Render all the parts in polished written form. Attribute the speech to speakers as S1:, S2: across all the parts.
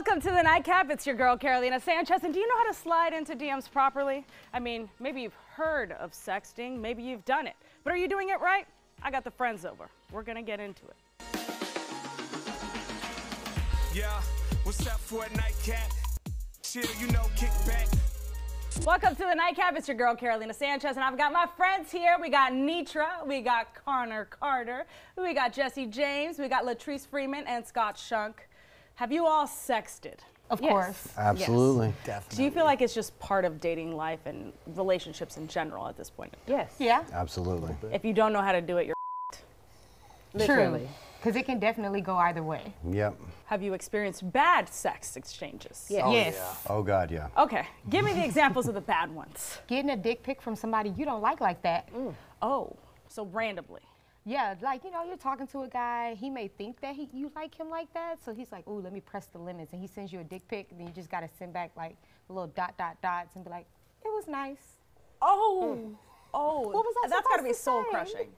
S1: Welcome to the Nightcap. It's your girl, Carolina Sanchez. And do you know how to slide into DMs properly? I mean, maybe you've heard of sexting, maybe you've done it. But are you doing it right? I got the friends over. We're gonna get into it.
S2: Yeah, what's up for a nightcap? Chill, you know, kick back.
S1: Welcome to the Nightcap. It's your girl, Carolina Sanchez, and I've got my friends here. We got Nitra, we got Connor Carter, we got Jesse James, we got Latrice Freeman, and Scott Shunk. Have you all sexted?
S3: Of course.
S4: Absolutely.
S3: Yes. Definitely.
S1: Do you feel like it's just part of dating life and relationships in general at this point?
S3: Yes. Yeah.
S4: Absolutely.
S1: If you don't know how to do it, you're
S3: Literally. Because it can definitely go either way.
S4: Yep.
S1: Have you experienced bad sex exchanges?
S3: Yes.
S4: Oh,
S3: Yes.
S4: yeah. Oh, God, yeah.
S1: Okay, give me the examples of the bad ones.
S3: Getting a dick pic from somebody you don't like that.
S1: Oh, so randomly.
S3: Yeah, like, you know, you're talking to a guy, he may think that you like him like that, so he's like, ooh, let me press the limits, and he sends you a dick pic, and then you just gotta send back like the little dots and be like, it was nice.
S1: Oh, oh,
S3: What was I
S1: that's gotta be
S3: supposed to
S1: soul
S3: say?
S1: crushing.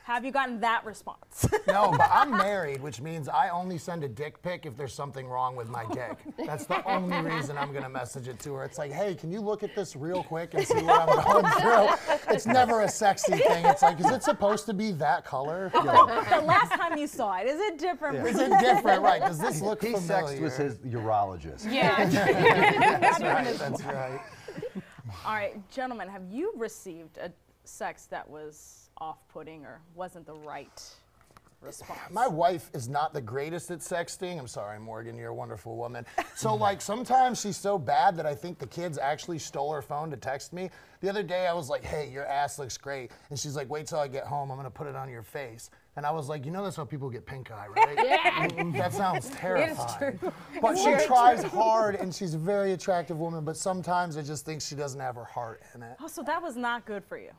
S1: Have you gotten that response?
S5: No, but I'm married, which means I only send a dick pic if there's something wrong with my dick. That's the only reason I'm gonna message it to her. It's like, hey, can you look at this real quick and see what I'm going through? It's never a sexy thing. It's like, is it supposed to be that color?
S1: The last time you saw it, is it different?
S5: Is it different? Right, does this look
S4: He
S5: familiar?
S4: sexed with his urologist.
S3: Yeah.
S5: That's right, that's right.
S1: All right, gentlemen, have you received a sex that was off-putting or wasn't the right response?
S5: My wife is not the greatest at sexting. I'm sorry, Morgan, you're a wonderful woman. So like sometimes she's so bad that I think the kids actually stole her phone to text me. The other day I was like, hey, your ass looks great. And she's like, wait till I get home, I'm gonna put it on your face. And I was like, you know that's how people get pink eye, right?
S3: Yeah.
S5: That sounds terrifying.
S1: true.
S5: But she tries hard and she's a very attractive woman, but sometimes I just think she doesn't have her heart in it.
S1: Oh, so that was not good for you.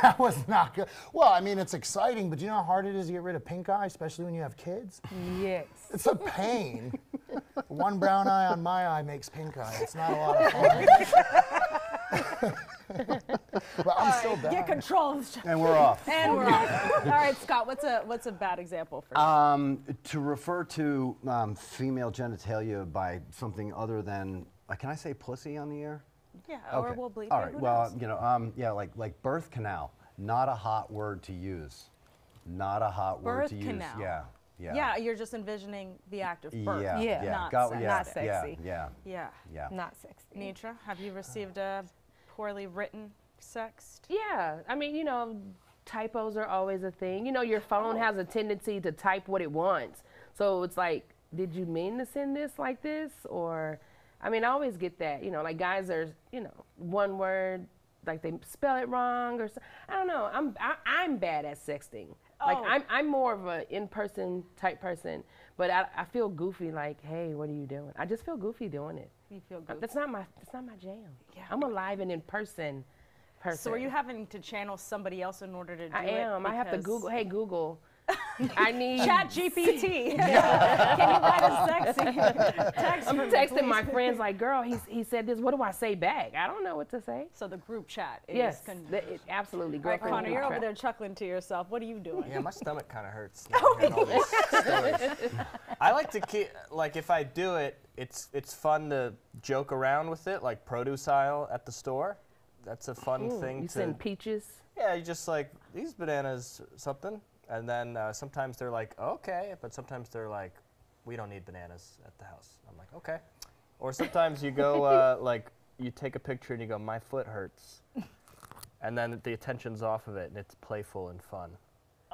S5: That was not good. Well, I mean, it's exciting, but do you know how hard it is to get rid of pink eye, especially when you have kids?
S3: Yes.
S5: It's a pain. One brown eye on my eye makes pink eye. It's not a lot of fun. But I'm still down.
S1: Get control of this.
S4: And we're off.
S1: And we're off. All right, Scott, what's a bad example for you?
S4: To refer to female genitalia by something other than, can I say pussy on the air?
S1: Yeah, or we'll bleep
S4: All
S1: it,
S4: right,
S1: who
S4: well,
S1: knows?
S4: you know, yeah, like birth canal, not a hot word to use. Not a hot word
S1: Birth
S4: to use.
S1: canal.
S4: Yeah.
S1: Yeah, you're just envisioning the act of birth.
S4: Yeah,
S3: Yeah.
S1: Not
S4: Got-
S1: sex.
S4: yeah,
S3: Not sexy.
S4: Yeah,
S1: Yeah.
S4: yeah.
S3: Not sexy.
S1: Nitra, have you received a poorly written sext?
S6: Yeah, I mean, you know, typos are always a thing. You know, your phone has a tendency to type what it wants. So it's like, did you mean to send this like this? Or, I mean, I always get that. You know, like guys are, you know, one word, like they spell it wrong or I don't know. I'm bad at sexting. Like I'm more of an in-person type person, but I feel goofy. Like, hey, what are you doing? I just feel goofy doing it.
S1: You feel good.
S6: That's not my jam. Yeah, I'm a live and in-person person.
S1: So are you having to channel somebody else in order to do it?
S6: I am. I have to Google. Hey, Google. I need
S1: Chat GPT. Can you write a sexy text?
S6: I'm
S1: for me,
S6: texting
S1: please?
S6: my friends like, girl, he said this. What do I say back? I don't know what to say.
S1: So the group chat is.
S6: Yes, absolutely.
S1: All right,
S6: Girlfriend
S1: Connor, you're
S6: group
S1: over
S6: chat.
S1: there chuckling to yourself. What are you doing?
S7: Yeah, my stomach kind of hurts. Hearing all these stories. I like to keep, like, if I do it, it's fun to joke around with it, like produce aisle at the store. That's a fun thing
S6: You
S7: to.
S6: send peaches.
S7: Yeah, you just like these bananas, something, and then sometimes they're like, okay, but sometimes they're like, we don't need bananas at the house. I'm like, okay. Or sometimes you go like you take a picture and you go, my foot hurts, and then the attention's off of it and it's playful and fun.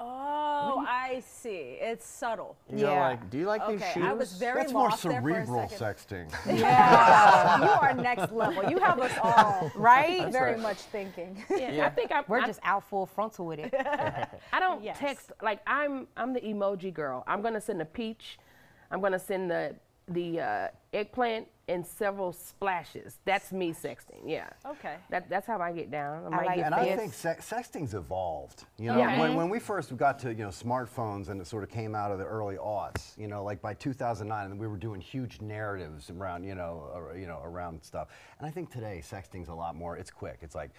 S1: Oh, I see. It's subtle.
S7: You go like, do you like these
S1: Okay,
S7: shoes?
S1: I was very
S4: That's more
S1: lost there for a
S4: cerebral
S1: second.
S4: sexting.
S1: Yeah, you are next level. You have us all
S3: Right?
S1: very
S7: right.
S1: much thinking.
S6: Yeah, I think
S3: We're just out full frontal with it.
S6: I don't
S1: Yes.
S6: text like I'm the emoji girl. I'm gonna send a peach. I'm gonna send the eggplant and several splashes. That's me sexting. Yeah.
S1: Okay.
S6: That's how I get down.
S3: I like
S6: get
S4: And I
S3: Yes.
S4: think sexting's evolved. You know,
S6: Yeah.
S4: when we first got to smartphones and it sort of came out of the early aughts. You know, like by 2009, and we were doing huge narratives around around stuff. And I think today sexting's a lot more. It's quick. It's like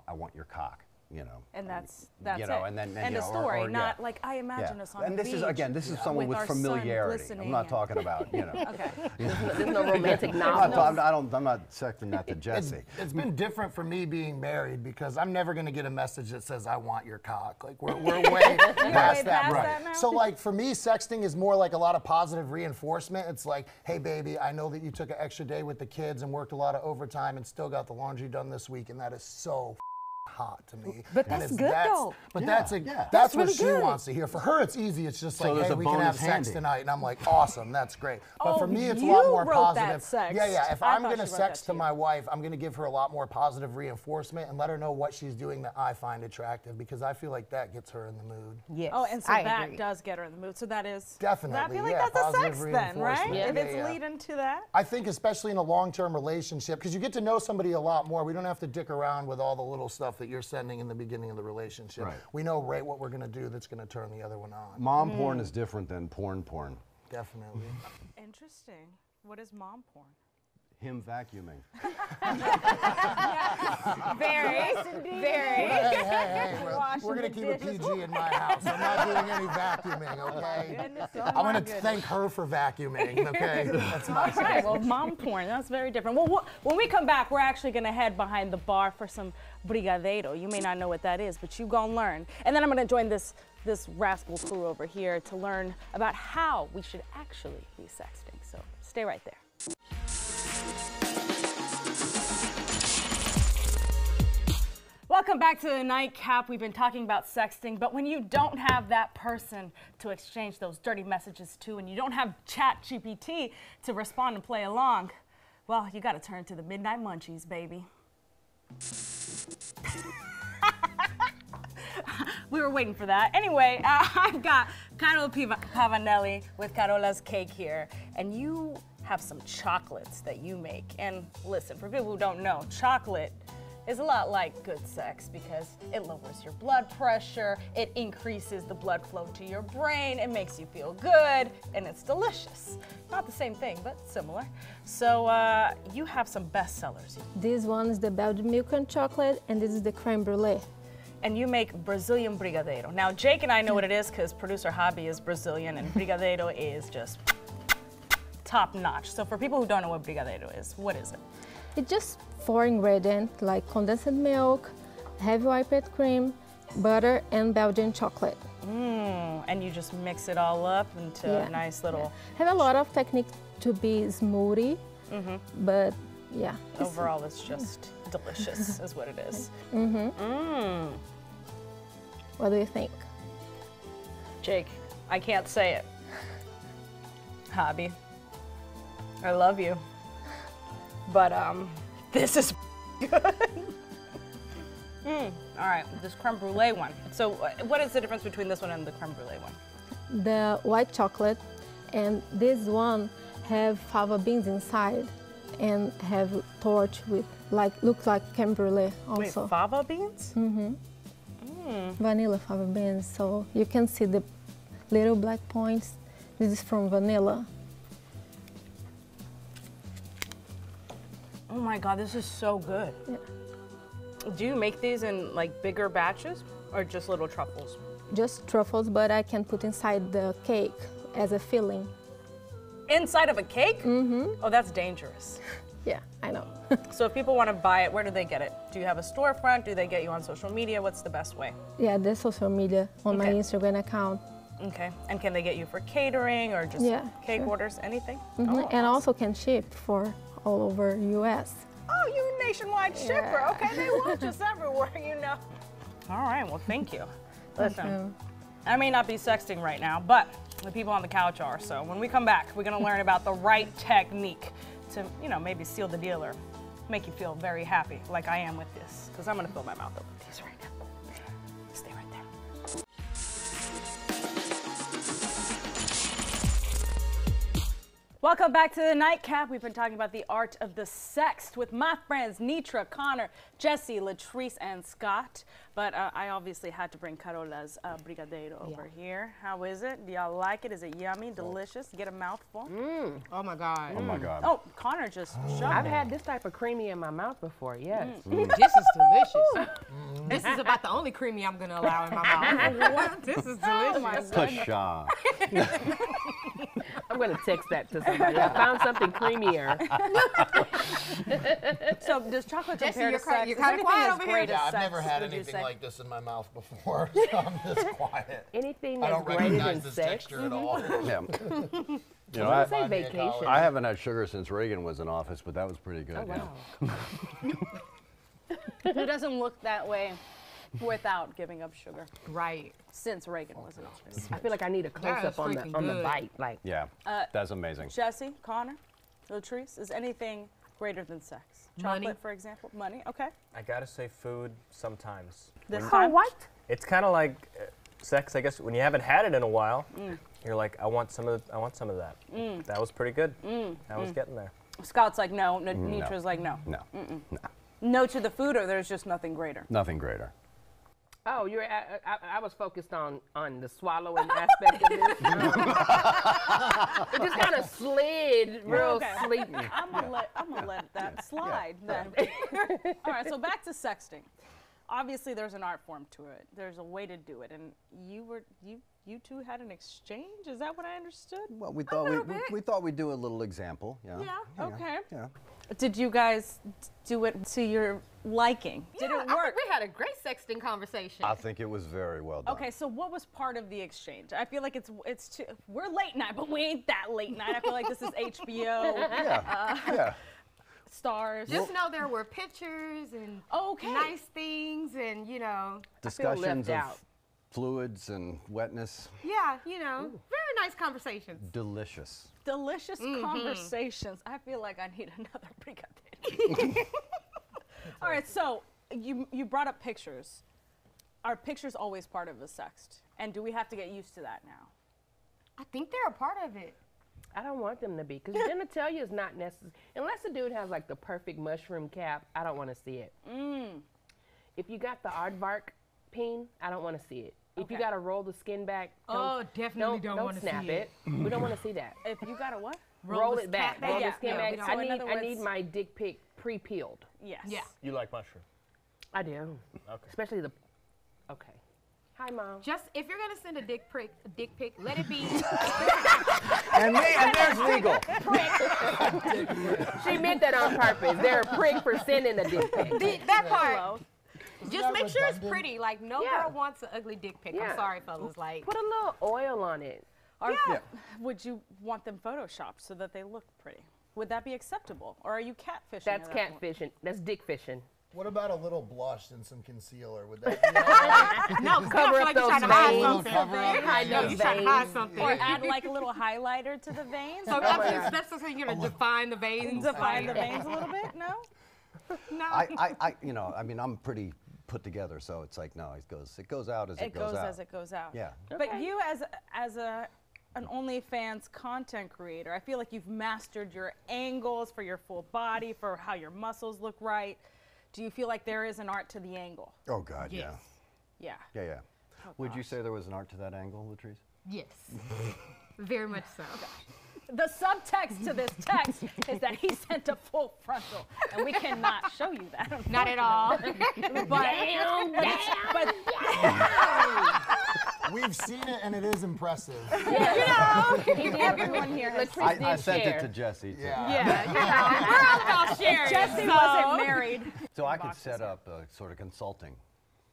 S4: I want your cock. you know.
S1: And that's
S4: you know,
S1: it.
S4: and then
S1: and
S4: you
S1: a
S4: know,
S1: story,
S4: or,
S1: not like I imagine us on
S4: and
S1: the
S4: this
S1: beach.
S4: is again, this is someone with
S1: our sun
S4: familiarity.
S1: glistening
S4: I'm not
S1: and-
S4: talking about, you know.
S1: Okay.
S6: There's no romantic
S4: I'm
S6: novel.
S4: not sexting that to Jesse.
S5: It's been different for me being married because I'm never going to get a message that says I want your cock. Like we're way past that.
S1: past that now?
S5: So like for me, sexting is more like a lot of positive reinforcement. It's like, hey baby, I know that you took an extra day with the kids and worked a lot of overtime and still got the laundry done this week, and that is so hot to me.
S3: But
S5: And
S3: that's
S5: it's-
S3: good, though.
S5: But
S4: Yeah,
S5: that's
S4: that's
S5: what
S3: really
S5: she
S3: good.
S5: wants to hear. For her, it's easy. It's just
S4: So
S5: like,
S4: there's
S5: hey,
S4: a
S5: we can have
S4: bonus
S5: sex
S4: handy.
S5: tonight, and I'm like, awesome, that's great. But
S1: Oh,
S5: for me, it's a
S1: you
S5: lot more
S1: wrote that
S5: positive.
S1: sext.
S5: Yeah. If
S1: I
S5: I'm
S1: thought
S5: gonna
S1: she wrote
S5: sext
S1: that
S5: to
S1: to
S5: my
S1: you.
S5: wife, I'm gonna give her a lot more positive reinforcement and let her know what she's doing that I find attractive, because I feel like that gets her in the mood.
S3: Yes.
S1: Oh, and so
S3: I
S1: that
S3: agree.
S1: does get her in the mood. So that is
S5: Definitely,
S1: I feel like
S5: yeah,
S1: that's a
S5: positive
S1: sex then, right?
S5: reinforcement.
S1: If
S5: Yeah,
S1: it's
S5: yeah.
S1: leading to that.
S5: I think especially in a long-term relationship, because you get to know somebody a lot more. We don't have to dick around with all the little stuff that you're sending in the beginning of the relationship.
S4: Right.
S5: We know right what we're gonna do that's gonna turn the other one on.
S4: Mom porn is different than porn.
S5: Definitely.
S1: Interesting. What is mom porn?
S4: Him vacuuming.
S1: Very, very.
S5: Hey, we're gonna
S1: the
S5: keep it
S1: dishes.
S5: PG in my house. I'm not doing any vacuuming, okay?
S1: Goodness, oh
S5: I'm
S1: my
S5: gonna
S1: goodness.
S5: thank her for vacuuming, okay? That's my
S1: All right, well, mom porn, that's very different. Well, when we come back, we're actually going to head behind the bar for some brigadeiro. You may not know what that is, but you gonna learn. And then I'm going to join this rascal crew over here to learn about how we should actually be sexting. So stay right there. Welcome back to the Nightcap. We've been talking about sexting, but when you don't have that person to exchange those dirty messages to, and you don't have ChatGPT to respond and play along, well, you gotta turn to the Midnight Munchies, baby. We were waiting for that. Anyway, I've got Carol Pavanelli with Carola's Cake here, and you have some chocolates that you make. And listen, for people who don't know, chocolate is a lot like good sex because it lowers your blood pressure, it increases the blood flow to your brain, it makes you feel good, and it's delicious. Not the same thing, but similar. So you have some bestsellers.
S8: This one is the Belgian milk and chocolate, and this is the creme brulee.
S1: And you make Brazilian brigadeiro. Now, Jake and I know what it is because producer Hobby is Brazilian, and brigadeiro is just top notch. So for people who don't know what brigadeiro is, what is it?
S8: It's just 4 ingredients like condensed milk, heavy whipped cream, butter, and Belgian chocolate.
S1: And you just mix it all up into a nice little...
S8: Have a lot of technique to be smoothie, but yeah.
S1: Overall, it's just delicious, is what it is.
S8: What do you think?
S1: Jake, I can't say it. Hobby, I love you, but this is good. All right, this creme brulee one. So what is the difference between this one and the creme brulee one?
S8: The white chocolate, and this one have fava beans inside, and have torch with look like creme brulee also.
S1: Wait, fava beans?
S8: Vanilla fava beans, so you can see the little black points. This is from vanilla.
S1: Oh my God, this is so good.
S8: Yeah.
S1: Do you make these in like bigger batches or just little truffles?
S8: Just truffles, but I can put inside the cake as a filling.
S1: Inside of a cake? Oh, that's dangerous.
S8: Yeah, I know.
S1: So if people want to buy it, where do they get it? Do you have a storefront? Do they get you on social media? What's the best way?
S8: Yeah, the social media on my
S1: Okay.
S8: Instagram account.
S1: Okay. And can they get you for catering or just
S8: Yeah,
S1: cake
S8: sure.
S1: orders? Anything?
S8: And
S1: awesome.
S8: also can ship for all over US.
S1: Oh, you a nationwide shipper. Okay, they want us everywhere, you know. All right, well, thank you. Listen, I may not be sexting right now, but the people on the couch are. So when we come back, we're going to learn about the right technique to, you know, maybe seal the deal or make you feel very happy like I am with this. Because I'm going to fill my mouth up with these right now. Stay right there. Welcome back to the Nightcap. We've been talking about the art of the sext with my friends Nitra, Connor, Jesse, Latrice, and Scott. But I obviously had to bring Carola's brigadeiro over here. How is it? Do y'all like it? Is it yummy, delicious? Get a mouthful?
S3: Oh my God.
S4: Oh my God.
S1: Oh, Connor just shoved
S6: I've
S1: it.
S6: had this type of creamy in my mouth before, yes.
S3: This is delicious. This is about the only creamy I'm gonna allow in my mouth. This is delicious.
S4: Pshaw.
S6: I'm going to text that to somebody. I found something creamier.
S1: So does chocolate
S3: Jesse,
S1: compare to
S3: you're
S1: sex?
S3: you're
S1: Is
S3: kinda
S1: anything
S3: quiet
S1: as
S3: over here.
S1: great
S5: Yeah,
S1: as
S5: I've
S1: sex,
S5: never had
S1: would you
S5: anything
S1: say?
S5: like this in my mouth before, so I'm just quiet.
S6: Anything
S5: I
S6: that's
S5: don't
S6: greater
S5: recognize
S6: than
S5: this
S6: sex.
S5: texture at all.
S4: Yeah. You know,
S6: I say
S5: Remind me of
S6: vacation.
S5: college.
S4: I haven't had sugar since Reagan was in office, but that was pretty good.
S6: Oh,
S4: yeah.
S6: wow.
S1: It doesn't look that way without giving up sugar.
S3: Right.
S1: Since Reagan was in office.
S6: I feel like I need a close-up on the
S3: freaking
S6: on the
S3: good.
S6: bite. Like,
S4: Yeah, that's amazing.
S1: Jesse, Connor, Latrice, is anything greater than sex? Chocolate,
S3: Money.
S1: for example. Money, okay.
S7: I gotta say food sometimes.
S1: This
S6: oh,
S1: time?
S6: what?
S7: It's kind of like sex, I guess. When you haven't had it in a while, you're like, I want some of that. That was pretty good. I was getting there.
S1: Scott's like no. Nitra's like no.
S4: No,
S1: No to the food, or there's just nothing greater.
S4: nothing greater.
S6: Oh, you're. I was focused on the swallowing aspect of this. It just kind of slid real
S1: Okay.
S6: sleepy.
S1: I'm gonna let that slide then. All right, so back to sexting. Obviously, there's an art form to it. There's a way to do it, and you two had an exchange. Is that what I understood?
S4: Well, we thought we thought we'd do a little example. Yeah.
S1: Yeah. Okay.
S4: Yeah.
S1: Did you guys do it to your liking? Did it
S3: I think
S1: work?
S3: we had a great sexting conversation.
S4: I think it was very well done.
S1: Okay, so what was part of the exchange? I feel like it's too, we're late night, but we ain't that late night. I feel like this is HBO.
S4: Yeah.
S1: Stars.
S3: Just know there were pictures and
S1: Okay.
S3: nice things and, you know,
S4: Discussions
S6: left
S4: of
S6: out.
S4: fluids and wetness.
S3: yeah, you know, very nice conversations.
S4: Delicious.
S1: Delicious conversations. I feel like I need another brigadeiro. All right, so you brought up pictures. Are pictures always part of a sext? And do we have to get used to that now?
S3: I think they're a part of it.
S6: I don't want them to be, because genitalia is not necessary. Unless the dude has like the perfect mushroom cap, I don't want to see it. If you got the aardvark peen, I don't want to see it. If you
S1: Okay.
S6: got to roll the skin back,
S3: Definitely don't
S6: don't
S3: want to
S6: snap
S3: see
S6: it. We don't want to see that.
S1: If you got a what?
S6: Roll
S3: the
S6: it back.
S3: cat back.
S6: Roll
S1: Yeah,
S6: the skin
S1: yeah,
S6: back.
S1: we don't- in other
S6: I need
S1: words-
S6: my dick pic pre-peeled.
S1: Yes.
S3: Yeah.
S7: You like mushroom?
S6: I do.
S7: Okay.
S6: Especially the. Okay. Hi, mom.
S3: Just if you're gonna send a dick pic, let it be.
S4: And there's legal.
S6: She meant that on purpose. They're a prick for sending a dick pic.
S3: that part.
S1: Hello.
S3: Just
S5: that
S3: make sure it's
S5: redundant?
S3: pretty. Like no
S6: Yeah.
S3: girl wants an ugly dick pic.
S6: Yeah.
S3: I'm sorry, fellas. Like
S6: Put a little oil on it.
S1: Or
S3: Yeah.
S1: would you want them photoshopped so that they look pretty? Would that be acceptable? Or are you catfishing?
S6: That's
S1: at that point?
S6: catfishing. That's dick fishing.
S5: What about a little blush and some concealer? Would that be all right?
S3: no, 'cause
S6: Cover
S3: I feel
S6: up
S3: like you're
S6: those
S3: trying to hide
S6: veins.
S3: something.
S5: Cover up
S6: Hide
S5: the
S6: those
S3: You're trying to hide
S6: veins.
S3: something.
S1: Or add like a little highlighter to the veins?
S3: So that's the thing. You're gonna define the veins.
S1: Define the veins a little bit? No?
S3: No.
S4: I you know, I mean, I'm pretty put together, so it's like, no, it goes out as it goes out.
S1: as it goes out.
S4: Yeah.
S1: But you as an OnlyFans content creator, I feel like you've mastered your angles for your full body, for how your muscles look right. Do you feel like there is an art to the angle?
S4: Oh God,
S3: Yes.
S1: Yeah.
S4: yeah. Would you say there was an art to that angle, Latrice?
S3: Yes. Very much so.
S1: The subtext to this text is that he sent a full frontal, and we cannot show you that.
S3: Not at all.
S1: But
S5: We've seen it and it is impressive.
S1: everyone here has.
S4: I sent it to Jesse too.
S5: Yeah.
S3: We're all about sharing.
S1: Jesse
S3: so.
S1: wasn't married.
S4: So I could set up a sort of consulting.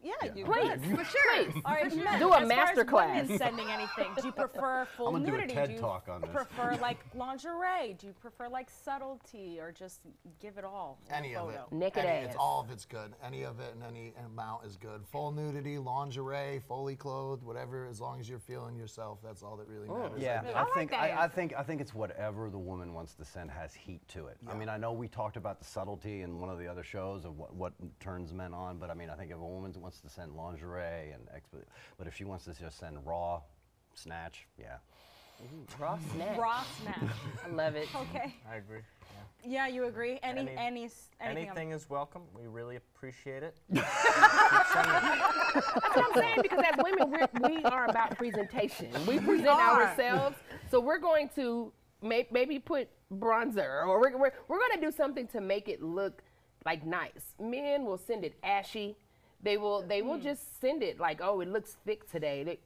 S1: Yeah, you
S6: Please,
S1: could.
S6: for sure.
S1: All right, men,
S6: Do a
S1: as
S6: master
S1: far as women
S6: class.
S1: sending anything, do you prefer full
S4: I'm gonna do a
S1: nudity?
S4: TED
S1: do you
S4: talk on this.
S1: prefer like lingerie? Do you prefer like subtlety, or just give it all in
S5: Any
S1: a
S5: of it.
S1: photo?
S6: Naked
S5: Any-
S6: ass.
S5: All of it's good. Any of it and any amount is good. Full nudity, lingerie, fully clothed, whatever. As long as you're feeling yourself, that's all that really matters.
S4: Yeah,
S3: I like that.
S4: I think it's whatever the woman wants to send has heat to it. I mean, I know we talked about the subtlety in one of the other shows of what turns men on, but I mean, I think if a woman wants to send lingerie and but if she wants to just send raw snatch, yeah.
S6: Raw snack.
S1: Raw snack.
S6: I love it.
S1: Okay.
S7: I agree.
S1: Yeah, you agree?
S7: Anything is welcome. We really appreciate it.
S6: That's what I'm saying, because as women, we are about presentation. We present ourselves, so we're going to maybe put bronzer, or we're going to do something to make it look like nice. Men will send it ashy. They will just send it like, oh, it looks thick today.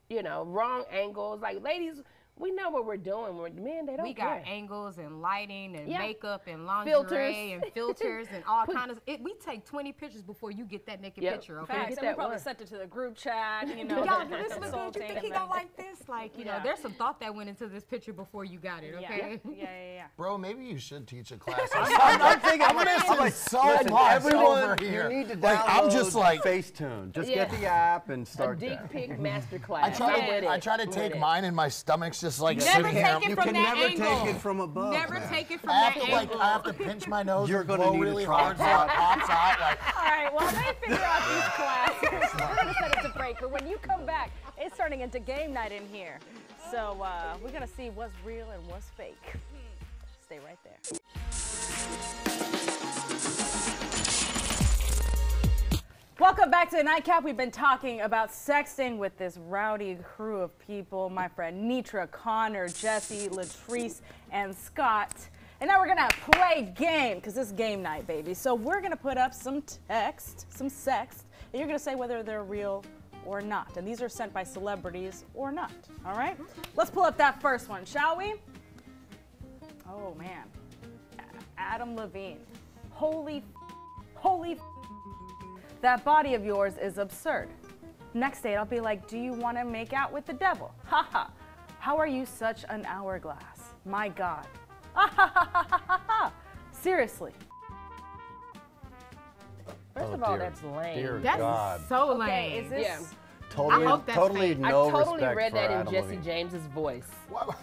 S6: Wrong angles. Like, ladies, we know what we're doing. Men, they don't
S3: We
S6: care.
S3: got angles and lighting and
S6: Yeah.
S3: makeup and lingerie
S6: Filters.
S3: and filters and all kind of. We take 20 pictures before you get that naked
S6: Yep.
S3: picture. Okay.
S1: Facts.
S6: get
S1: And we
S6: that
S1: probably
S6: one.
S1: sent it to the group chat, you know.
S3: Y'all,
S1: the
S3: this look good. You
S1: consulting
S3: think he
S1: and
S3: gonna
S1: then-
S3: like this? Like, you
S1: Yeah.
S3: know, there's some thought that went into this picture before you got it. Okay.
S1: Yeah.
S5: Bro, maybe you should teach a class.
S4: I'm thinking,
S5: I'm missing so
S4: listen,
S5: much
S4: everyone,
S5: over here.
S4: you need to
S5: Like,
S4: download
S5: I'm just like,
S4: Facetune. Just
S6: Yeah.
S4: get the app and
S6: A
S4: start
S6: dick
S4: there.
S6: pic masterclass.
S5: I try to take mine and my stomach's just like
S3: Never
S5: sitting
S3: take
S5: here.
S3: it
S4: You
S3: from
S4: can
S3: that
S4: never
S3: angle.
S4: take it from above.
S3: Never
S4: man.
S3: take it from
S5: I have
S3: that
S5: to
S3: angle.
S5: I have to pinch my nose
S4: You're
S5: and
S4: gonna
S5: blow
S4: need a
S5: really hard so it
S4: tripod.
S5: pops out. Like,
S1: All right, well, let me figure out these classes. We're going to set it to break, but when you come back, it's turning into game night in here. So we're going to see what's real and what's fake. Stay right there. Welcome back to the Nightcap. We've been talking about sexting with this rowdy crew of people. My friend Nitra, Connor, Jesse, Latrice, and Scott. And now we're gonna play game, because this is game night, baby. So we're gonna put up some text, some sext, and you're gonna say whether they're real or not. And these are sent by celebrities or not, all right? Let's pull up that first one, shall we? Oh man, Adam Levine. Holy, that body of yours is absurd. Next date, I'll be like, do you want to make out with the devil? Haha. How are you such an hourglass? My God. Seriously.
S6: First
S4: Oh,
S6: of all,
S4: dear.
S6: that's lame.
S4: Dear
S3: That's
S4: God.
S3: so
S1: Okay,
S3: lame.
S1: is this?
S6: Yeah.
S4: Totally,
S3: I hope that's
S4: totally
S3: fake.
S4: no
S6: I totally
S4: respect
S6: read
S4: for
S6: that in
S4: Adam
S6: Jesse
S4: Levine.
S6: James's voice.
S5: what?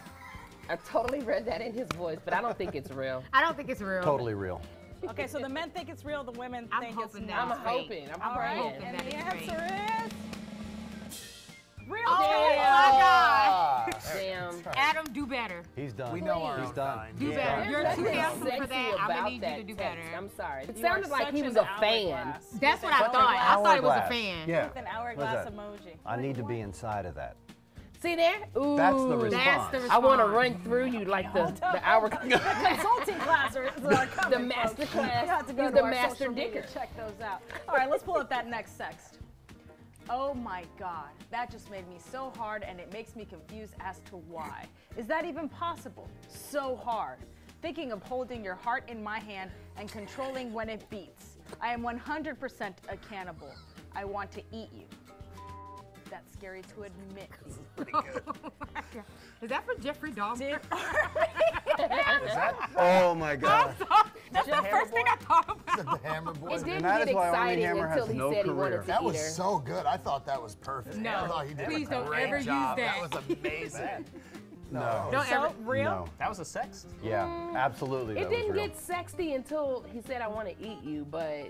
S6: I totally read that in his voice, but I don't think it's real.
S3: I don't think it's real.
S4: Totally real.
S1: Okay, so the men think it's real, the women
S3: I'm
S1: think it's
S3: hoping
S1: not.
S6: I'm
S3: That's fake.
S6: hoping. I'm
S1: All right,
S6: praying.
S3: hoping
S1: and
S3: that
S1: the
S3: is
S1: answer is real.
S3: Oh
S6: Damn.
S3: my God.
S5: Ah,
S6: Damn.
S3: Adam, do better.
S4: He's done.
S5: we know our
S4: He's
S5: own
S4: done.
S5: kind.
S3: Do
S4: He's
S3: better.
S4: done.
S3: You're
S6: There's
S3: too
S6: nothing
S3: handsome for
S6: sexy
S3: that. I'm
S6: about
S3: gonna need you
S6: that
S3: to do
S6: text.
S3: better.
S6: I'm sorry. It
S1: You are
S6: sounded like
S1: such
S6: he was
S1: an
S6: a fan.
S1: hourglass.
S3: That's what I
S1: With an
S3: thought. I thought it was a
S4: Hourglass.
S3: fan.
S4: Yeah.
S1: With an hourglass
S4: What's that?
S1: emoji.
S4: I need to be inside of that.
S6: See there? Ooh.
S4: That's the
S3: That's
S4: response.
S3: the response.
S6: I want to run through you like the hour.
S1: Consulting classes are
S6: The
S1: coming,
S6: master
S1: folks.
S6: class.
S1: You have to go
S6: He's
S1: to
S6: the
S1: our
S6: master
S1: social media,
S6: dicker.
S1: check those out. All right, let's pull up that next sext. Oh my God, that just made me so hard, and it makes me confused as to why. Is that even possible? So hard. Thinking of holding your heart in my hand and controlling when it beats. I am 100% a cannibal. I want to eat you. That's scary to admit.
S3: Is that for Jeffrey Dahmer?
S1: Dick
S4: Oh my God.
S3: That's the first thing I thought about.
S5: The Hammer Boy.
S6: It didn't
S4: that
S6: get
S4: is why Armie
S6: exciting
S4: Hammer has
S6: until he
S4: no
S6: said he
S4: career.
S6: wanted to
S5: That
S6: eat
S5: was
S6: her.
S5: so good. I thought that was perfect.
S3: No,
S5: I thought he did
S3: please
S5: a
S3: don't
S5: great
S3: ever use
S5: job.
S3: that.
S5: was amazing.
S4: No.
S3: Don't
S1: So
S3: ever.
S1: real?
S4: No.
S7: That was a sext?
S4: Yeah, absolutely.
S6: It
S4: That was
S6: didn't
S4: real.
S6: get sexy until he said, I want to eat you, but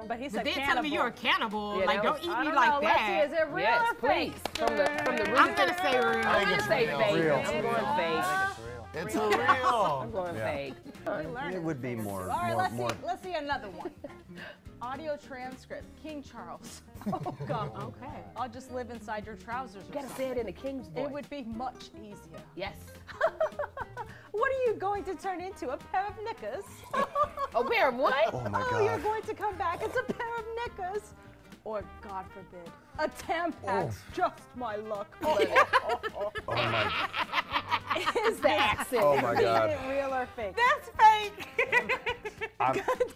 S1: But he
S3: But
S1: said
S3: then
S1: cannibal.
S3: tell me you're a cannibal.
S6: Yeah,
S3: like,
S6: that
S3: don't
S6: was-
S3: eat
S1: I
S3: me
S1: don't
S3: like
S1: know. Let's see,
S3: that.
S1: is it real
S6: yes,
S1: or fake?
S6: please. From the root.
S3: I'm gonna say real.
S5: I
S6: I'm
S5: think
S6: gonna
S5: it's
S6: say
S5: real.
S6: fake.
S4: Real.
S6: I'm going fake.
S5: It's a real.
S6: I'm going
S4: Yeah.
S6: fake.
S4: It would be more,
S1: All right,
S4: more.
S1: let's see another one. Audio transcript, King Charles. Oh God.
S3: Okay.
S1: I'll just live inside your trousers.
S6: You gotta say it in a king's voice.
S1: It would be much easier.
S6: Yes.
S1: What are you going to turn into? A pair of knickers?
S6: Oh, bear, what?
S4: Oh my
S1: Oh, you're
S4: God.
S1: going to come back as a pair of knickers. Or, God forbid, a Tampax. Just my luck.
S4: Oh my.
S1: Is the accent?
S4: Oh my God.
S1: Is it real or fake?
S3: That's fake.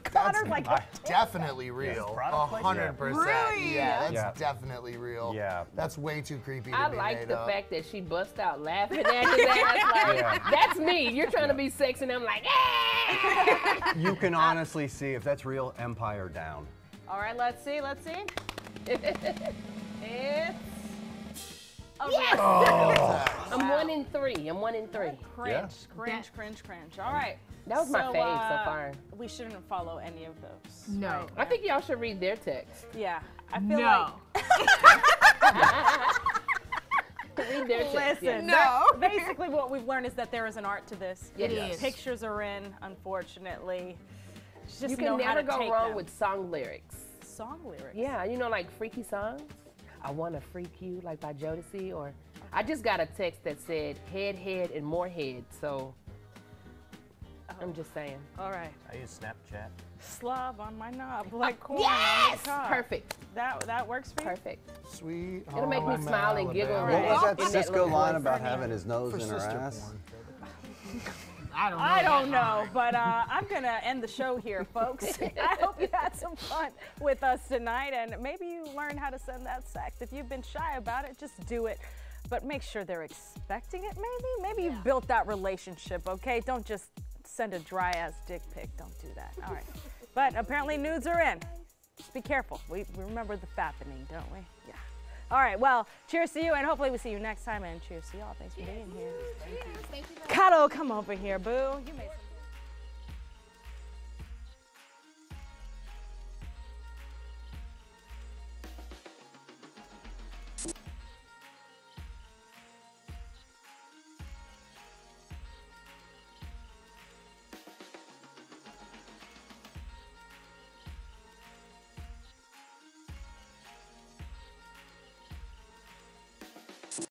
S1: Connor's like,
S5: Definitely real.
S7: product
S5: 100%.
S3: Really?
S5: Yeah, that's
S4: Yeah.
S5: definitely real.
S4: Yeah.
S5: That's way too creepy to
S6: I
S5: be
S6: like
S5: made
S6: the
S5: up.
S6: fact that she bust out laughing at his ass. Like,
S4: Yeah.
S6: that's me. You're trying to be sexy, and I'm like, ah!
S4: You can honestly see if that's real. Empire down.
S1: all right, let's see. It's a
S6: Yes!
S1: real.
S6: I'm 1 in 3. I'm 1 in 3.
S1: Cringe,
S4: Yeah.
S1: cringe. All right.
S6: That was my fave so far.
S1: We shouldn't follow any of those.
S3: No.
S1: right?
S6: I think y'all should read their text.
S1: Yeah. I feel
S3: No.
S1: like
S6: Read their text.
S1: Listen,
S3: No.
S1: basically what we've learned is that there is an art to this.
S6: It is.
S1: Pictures are in, unfortunately. Just
S6: You
S1: know
S6: can
S1: how
S6: never
S1: to
S6: go
S1: take
S6: wrong
S1: them.
S6: with song lyrics.
S1: Song lyrics.
S6: Yeah, you know, like freaky songs. I Wanna Freak You, like by Jodeci, or I just got a text that said head, head, and more head, so I'm just saying.
S1: All right.
S7: I use Snapchat.
S1: Slob on my knob, like corn on
S6: Yes!
S1: the cob.
S6: Perfect,
S1: that works for you?
S6: perfect.
S5: Sweet.
S6: It'll make me smile and giggle.
S5: Alabama.
S4: What was that
S6: In that
S4: Cisco
S6: little
S4: line
S6: voice.
S4: about having his nose
S5: For
S4: in her
S5: sister
S4: ass?
S5: porn.
S1: I don't know, but I'm gonna end the show here, folks. I hope you had some fun with us tonight, and maybe you learned how to send that sext. If you've been shy about it, just do it. But make sure they're expecting it, maybe you've built that relationship, okay? Don't just send a dry-ass dick pic. Don't do that. All right. But apparently nudes are in. Just be careful. We remember the fappening, don't we? Yeah. All right, well, cheers to you, and hopefully we see you next time, and cheers to y'all. Thanks for being here.
S3: Thank you.
S1: Cuddle, come over here, boo. You made